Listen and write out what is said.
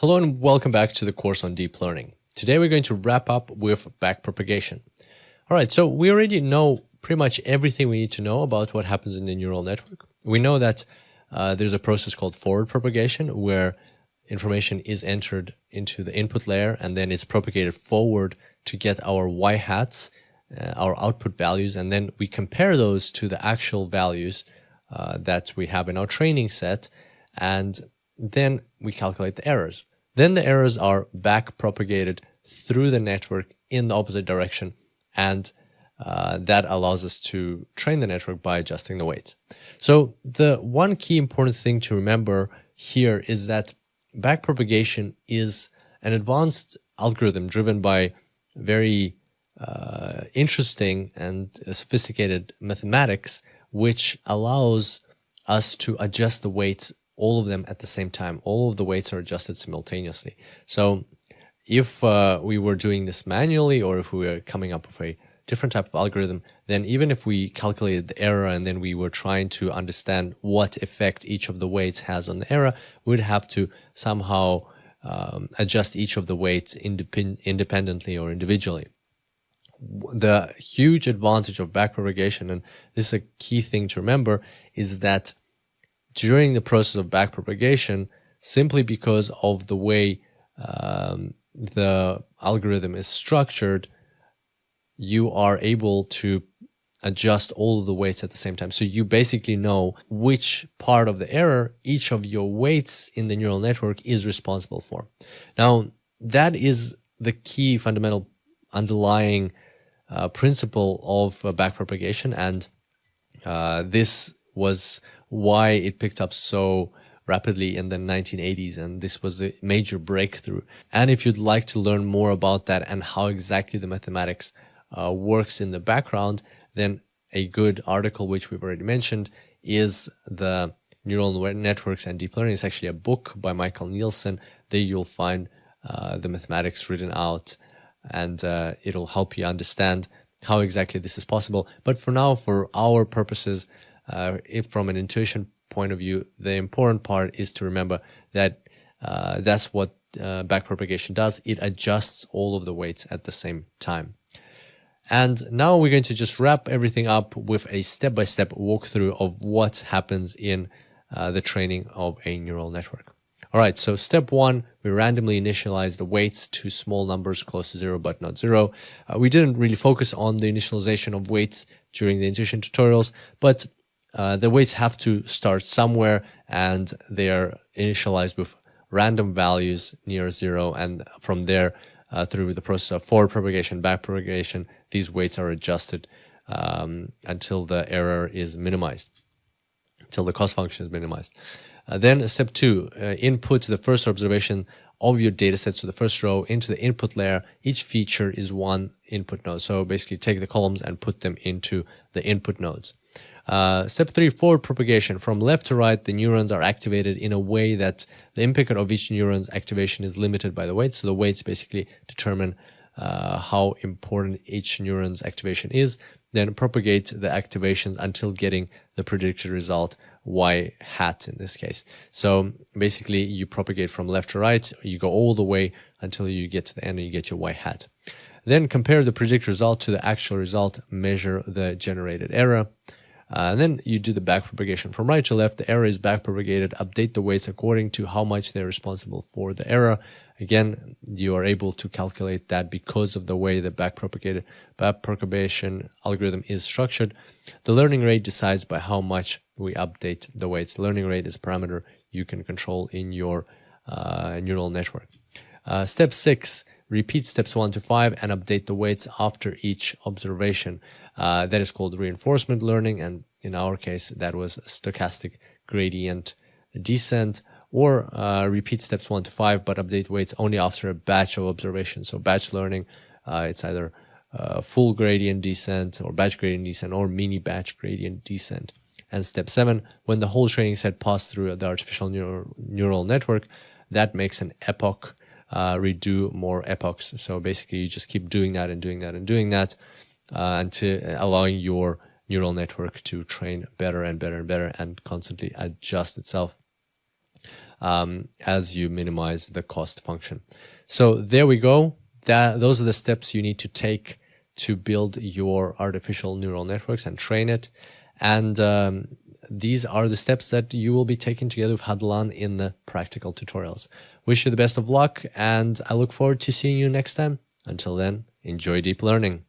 Hello and welcome back to the course on deep learning. Today we're going to wrap up with backpropagation. All right, so we already know pretty much everything we need to know about what happens in the neural network. We know that there's a process called forward propagation where information is entered into the input layer and then it's propagated forward to get our y-hats, our output values, and then we compare those to the actual values that we have in our training set, and then we calculate the errors. Then the errors are back propagated through the network in the opposite direction, and that allows us to train the network by adjusting the weights. So the one key important thing to remember here is that backpropagation is an advanced algorithm driven by very interesting and sophisticated mathematics, which allows us to adjust the weights, all of them at the same time. All of the weights are adjusted simultaneously. So if we were doing this manually, or if we were coming up with a different type of algorithm, then even if we calculated the error and then we were trying to understand what effect each of the weights has on the error, we'd have to somehow adjust each of the weights independently or individually. The huge advantage of backpropagation, and this is a key thing to remember, is that during the process of backpropagation, simply because of the way the algorithm is structured, you are able to adjust all of the weights at the same time. So you basically know which part of the error each of your weights in the neural network is responsible for. Now, that is the key fundamental underlying principle of backpropagation, and this was why it picked up so rapidly in the 1980s, and this was a major breakthrough. And if you'd like to learn more about that and how exactly the mathematics works in the background, then a good article, which we've already mentioned, is the Neural Networks and Deep Learning. It's actually a book by Michael Nielsen. There you'll find the mathematics written out, and it'll help you understand how exactly this is possible. But for now, for our purposes, if from an intuition point of view, the important part is to remember that that's what backpropagation does. It adjusts all of the weights at the same time. And now we're going to just wrap everything up with a step-by-step walkthrough of what happens in the training of a neural network. All right, so step one, we randomly initialize the weights to small numbers close to 0 but not 0. We didn't really focus on the initialization of weights during the intuition tutorials, but the weights have to start somewhere, and they are initialized with random values near 0, and from there, through the process of forward propagation, back propagation, these weights are adjusted until the error is minimized, until the cost function is minimized. Then step two, input the first observation of your data set, so the first row, into the input layer. Each feature is one input node. So basically take the columns and put them into the input nodes. Step three, forward propagation. From left to right, the neurons are activated in a way that the impact of each neuron's activation is limited by the weights. So the weights basically determine how important each neuron's activation is. Then propagate the activations until getting the predicted result, y hat in this case. So basically you propagate from left to right, you go all the way until you get to the end and you get your y hat. Then compare the predicted result to the actual result, measure the generated error. And then you do the backpropagation. From right to left, the error is backpropagated. Update the weights according to how much they're responsible for the error. Again, you are able to calculate that because of the way the backpropagation algorithm is structured. The learning rate decides by how much we update the weights. The learning rate is a parameter you can control in your neural network. Step 6, repeat steps 1 to 5 and update the weights after each observation. That is called reinforcement learning, and in our case, that was stochastic gradient descent. Or repeat steps 1 to 5, but update weights only after a batch of observations. So batch learning, it's either full gradient descent or batch gradient descent or mini batch gradient descent. And step 7, when the whole training set passed through the artificial neural network, that makes an epoch. Redo more epochs. So basically you just keep doing that and doing that and doing that until allowing your neural network to train better and better and better and constantly adjust itself. as you minimize the cost function. So there we go. Those are the steps you need to take to build your artificial neural networks and train it. And these are the steps that you will be taking together with Hadelin in the practical tutorials. Wish you the best of luck, and I look forward to seeing you next time. Until then, enjoy deep learning.